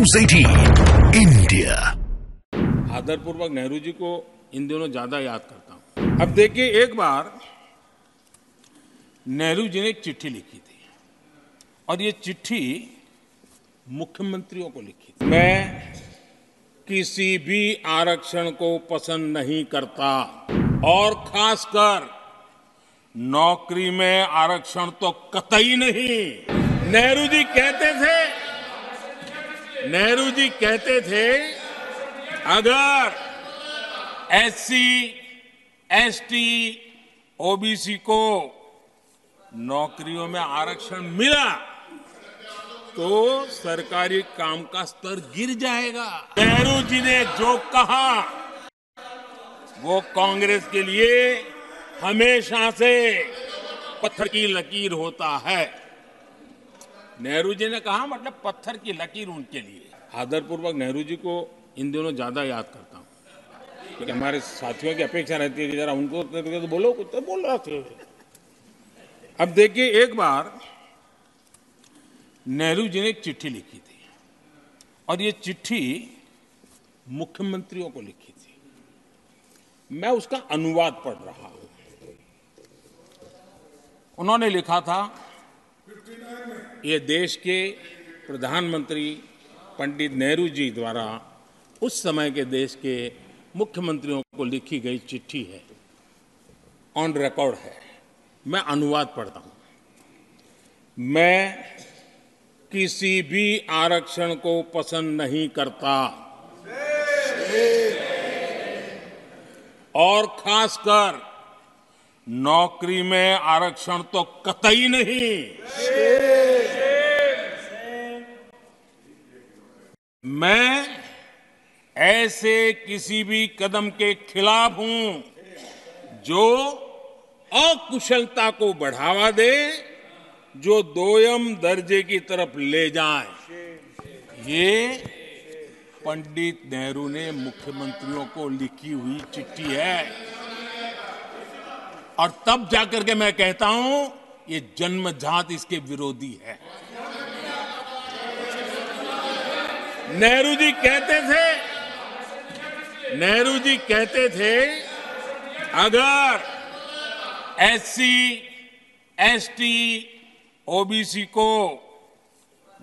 News 18 India. आदरपूर्वक नेहरू जी को इन दिनों ज्यादा याद करता हूं। अब देखिए, एक बार नेहरू जी ने एक चिट्ठी लिखी थी और ये चिट्ठी मुख्यमंत्रियों को लिखी थी। मैं किसी भी आरक्षण को पसंद नहीं करता और खासकर नौकरी में आरक्षण तो कतई नहीं। नेहरू जी कहते थे अगर एससी, एसटी, ओबीसी को नौकरियों में आरक्षण मिला तो सरकारी काम का स्तर गिर जाएगा। नेहरू जी ने जो कहा वो कांग्रेस के लिए हमेशा से पत्थर की लकीर होता है। नेहरू जी ने कहा मतलब पत्थर की लकीर उनके लिए। आदरपूर्वक नेहरू जी को इन दिनों ज्यादा याद करता हूं क्योंकि हमारे साथियों की अपेक्षा रहती है कि जरा उनको तो बोलो, कुछ तो बोल रहा थे। अब देखिए, एक बार नेहरू जी ने एक चिट्ठी लिखी थी और ये चिट्ठी मुख्यमंत्रियों को लिखी थी। मैं उसका अनुवाद पढ़ रहा हूं। उन्होंने लिखा था, ये देश के प्रधानमंत्री पंडित नेहरू जी द्वारा उस समय के देश के मुख्यमंत्रियों को लिखी गई चिट्ठी है, ऑन रिकॉर्ड है। मैं अनुवाद पढ़ता हूं। मैं किसी भी आरक्षण को पसंद नहीं करता और खासकर नौकरी में आरक्षण तो कतई नहीं। मैं ऐसे किसी भी कदम के खिलाफ हूं जो अकुशलता को बढ़ावा दे, जो दोयम दर्जे की तरफ ले जाए। ये पंडित नेहरू ने मुख्यमंत्रियों को लिखी हुई चिट्ठी है और तब जाकर के मैं कहता हूं ये जन्मजात इसके विरोधी है। नेहरू जी कहते थे अगर एससी, एसटी, ओबीसी को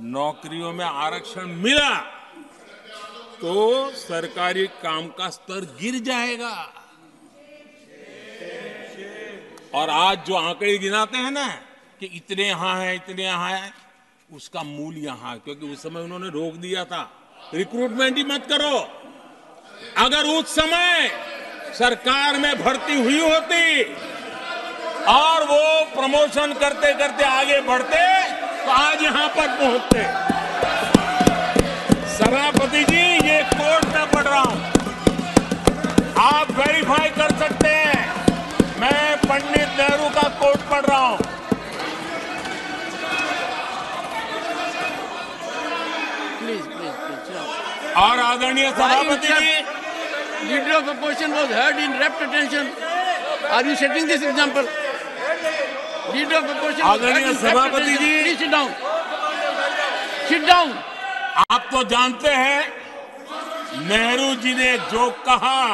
नौकरियों में आरक्षण मिला तो सरकारी काम का स्तर गिर जाएगा। और आज जो आंकड़े गिनाते हैं ना कि इतने यहां है, इतने यहां है, उसका मूल यहां है क्योंकि उस समय उन्होंने रोक दिया था रिक्रूटमेंट ही मत करो। अगर उस समय सरकार में भर्ती हुई होती और वो प्रमोशन करते करते आगे बढ़ते तो आज यहां पर पहुंचते। सभापति जी, ये कोर्ट में पढ़ रहा हूं, आप वेरीफाई कर सकते हैं। मैं पंडित नेहरू का कोर्ट पढ़ रहा हूं। और आदरणीय सभापति जी, leader of opposition was heard in rapt attention. Are you setting this example? Leader of opposition. आदरणीय सभापति जी, please sit down. Sit down. आप तो जानते हैं नेहरू जी ने जो कहा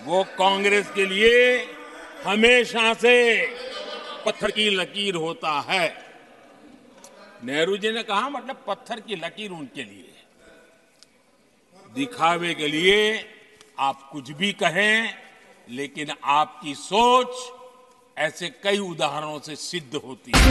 वो कांग्रेस के लिए हमेशा से पत्थर की लकीर होता है। नेहरू जी ने कहा मतलब पत्थर की लकीर उनके लिए। दिखावे के लिए आप कुछ भी कहें, लेकिन आपकी सोच ऐसे कई उदाहरणों से सिद्ध होती है।